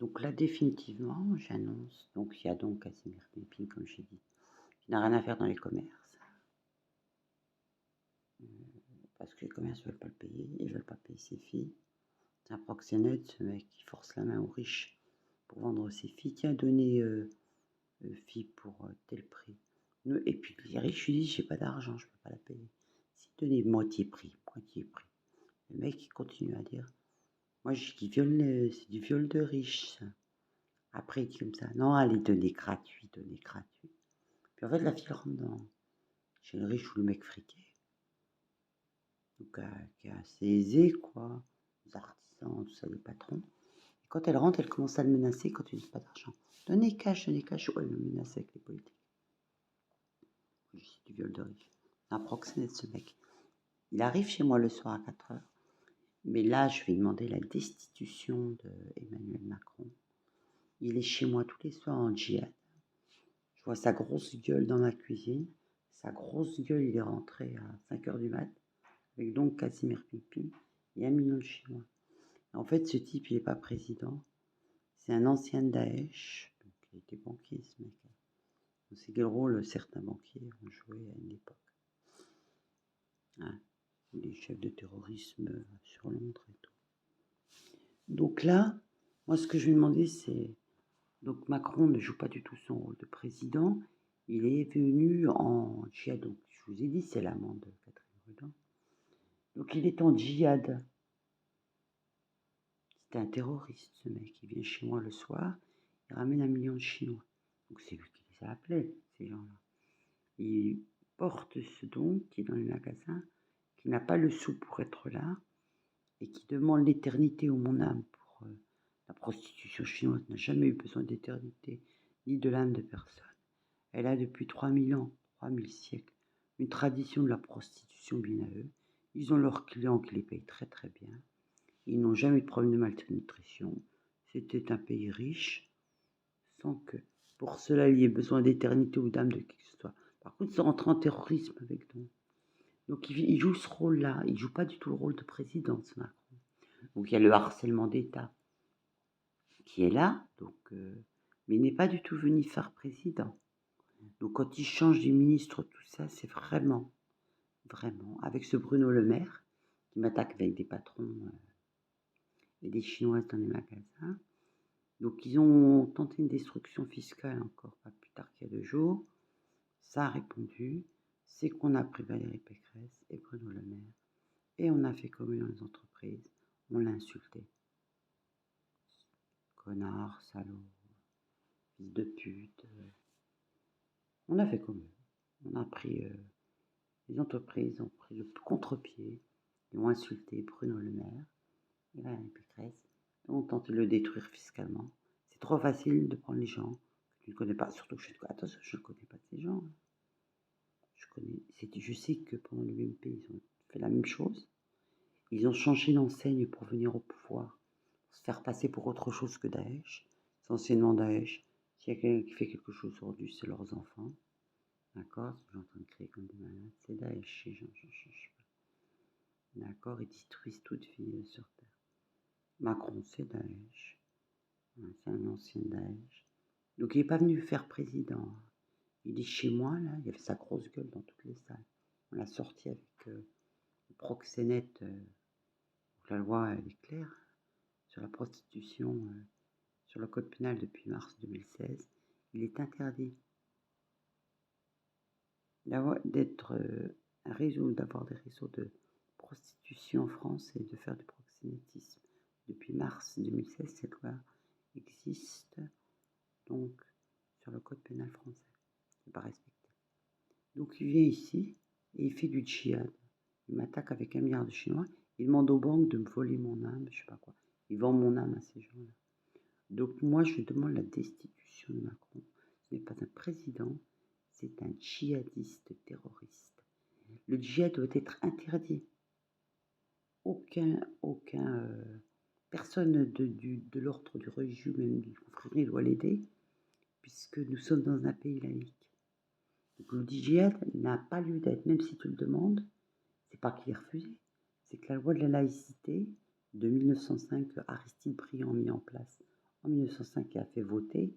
Donc là, définitivement, j'annonce. Donc il y a donc Casimir Pépine, comme j'ai dit, qui n'a rien à faire dans les commerces. Parce que les commerces ne veulent pas le payer, ils ne veulent pas payer ses filles. C'est un proxénète, ce mec qui force la main aux riches pour vendre ses filles. Tiens, donnez filles pour tel prix. Et puis les riches lui disent, j'ai pas d'argent, je peux pas la payer. Si, donnez moitié prix, moitié prix. Le mec, il continue à dire, moi j'ai dit, c'est du viol de riche, ça. Après, il dit comme ça, non, allez, donnez gratuit, donnez gratuit. Puis en fait, la fille rentre chez le riche ou le mec friqué. Donc, qui est assez aisé, quoi. Les artisans, tout ça, les patrons. Et quand elle rentre, elle commence à le menacer quand tu dis pas d'argent. Donnez cash, donnez cash. Ouais, elle le menace avec les politiques. C'est du viol de riche. C'est un proxénète, ce mec. Il arrive chez moi le soir à 4h. Mais là, je vais demander la destitution d'Emmanuel Macron. Il est chez moi tous les soirs en djihad. Je vois sa grosse gueule dans ma cuisine. Sa grosse gueule, il est rentré à 5h du mat. Avec donc Casimir Pipi et 1 million de Chinois. En fait, ce type, il n'est pas président. C'est un ancien de Daesh. Donc, il était banquier, ce mec. C'est quel rôle certains banquiers ont joué à une époque. Hein, les chefs de terrorisme sur Londres et tout. Donc là, moi, ce que je lui ai demandé, c'est... Donc Macron ne joue pas du tout son rôle de président. Il est venu en djihad. Donc, je vous ai dit, c'est l'amant de Catherine Rudan. Donc, il est en djihad. C'est un terroriste, ce mec. Il vient chez moi le soir, il ramène 1 million de Chinois. Donc c'est lui qui les a appelés, ces gens-là. Il porte ce don qui est dans les magasins, qui n'a pas le sou pour être là, et qui demande l'éternité au mon âme pour la prostitution chinoise n'a jamais eu besoin d'éternité, ni de l'âme de personne. Elle a depuis 3000 ans, 3000 siècles, une tradition de la prostitution bien à eux. Ils ont leurs clients qui les payent très très bien. Ils n'ont jamais eu de problème de malnutrition. C'était un pays riche, sans que pour cela il y ait besoin d'éternité ou d'âme de qui que ce soit. Par contre, ils sont rentrés en terrorisme avec nous. Donc il joue ce rôle-là. Il ne joue pas du tout le rôle de président, ce Macron. Donc il y a le harcèlement d'État qui est là, donc, mais il n'est pas du tout venu faire président. Donc quand il change des ministres, tout ça, c'est vraiment, avec ce Bruno Le Maire, qui m'attaque avec des patrons et des Chinoises dans les magasins. Donc ils ont tenté une destruction fiscale encore pas plus tard qu'il y a 2 jours. Ça a répondu. C'est qu'on a pris Valérie Pécresse et Bruno Le Maire. Et on a fait comme eux dans les entreprises. On l'a insulté. Connard, salaud, fils de pute. On a fait comme eux. On a pris... les entreprises ont pris le contre-pied. Ils ont insulté Bruno Le Maire et Valérie Pécresse. Et ont tenté de le détruire fiscalement. C'est trop facile de prendre les gens que tu ne connais pas. Surtout que attention, je ne connais pas ces gens. Je sais que pendant le BNP, ils ont fait la même chose. Ils ont changé d'enseigne pour venir au pouvoir, pour se faire passer pour autre chose que Daesh. C'est anciennement Daesh. S'il y a quelqu'un qui fait quelque chose aujourd'hui, c'est leurs enfants. D'accord? Ils sont en train de créer comme des malades. C'est Daesh, ces gens. D'accord? Ils détruisent toute vie sur Terre. Macron, c'est Daesh. C'est un ancien Daesh. Donc il n'est pas venu faire président. Il est chez moi, là. Il avait sa grosse gueule dans toutes les salles. On l'a sorti avec le proxénète. La loi, elle est claire sur la prostitution, sur le code pénal depuis mars 2016. Il est interdit d'avoir des réseaux de prostitution en France et de faire du proxénétisme. Depuis mars 2016, cette loi existe donc sur le code pénal français. Il n'est pas respecté. Donc il vient ici et il fait du djihad. Il m'attaque avec 1 milliard de Chinois. Il demande aux banques de me voler mon âme, je sais pas quoi. Il vend mon âme à ces gens-là. Donc moi, je demande la destitution de Macron. Ce n'est pas un président, c'est un djihadiste terroriste. Le djihad doit être interdit. Personne de l'ordre du religieux, même du confrérie, doit l'aider, puisque nous sommes dans un pays laïque. Donc le djihad n'a pas lieu d'être, même si tu le demandes, c'est pas qu'il est refusé, c'est que la loi de la laïcité de 1905 que Aristide Briand a mis en place en 1905 qui a fait voter,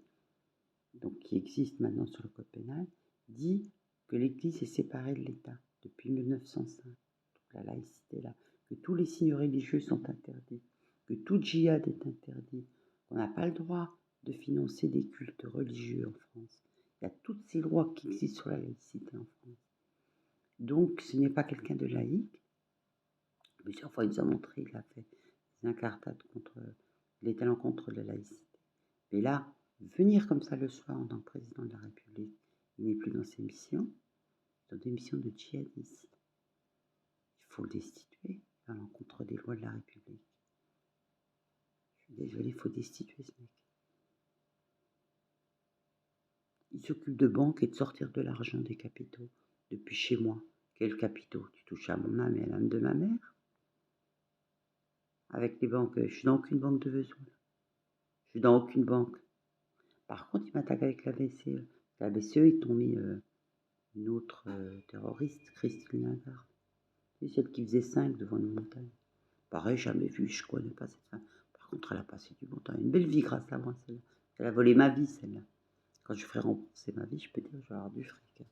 donc qui existe maintenant sur le code pénal, dit que l'Église est séparée de l'État depuis 1905. Donc la laïcité là, que tous les signes religieux sont interdits, que tout djihad est interdit, qu'on n'a pas le droit de financer des cultes religieux en France. Il y a toutes ces lois qui existent sur la laïcité en France. Donc ce n'est pas quelqu'un de laïque. Plusieurs fois il nous a montré, il a fait des incartades contre, il est à l'encontre de la laïcité. Mais là, venir comme ça le soir en tant que président de la République, il n'est plus dans ses missions, dans des missions de djihadiste. Il faut le destituer à l'encontre des lois de la République. Je suis désolée, il faut destituer ce mec. Il s'occupe de banques et de sortir de l'argent des capitaux. Depuis chez moi. Quels capitaux? Tu touches à mon âme et à l'âme de ma mère? Avec les banques, je suis dans aucune banque de Vesoul. Je suis dans aucune banque. Par contre, ils m'attaquent avec la BCE. La BCE, ils t'ont mis une autre terroriste, Christine Lagarde. C'est celle qui faisait 5 devant une montagne. Pareil, jamais vu, je connais pas cette femme. Par contre, elle a passé du bon temps. Une belle vie grâce à moi, celle-là. Elle a volé ma vie, celle-là. Quand je ferai rembourser ma vie, je peux dire que je vais avoir du fric.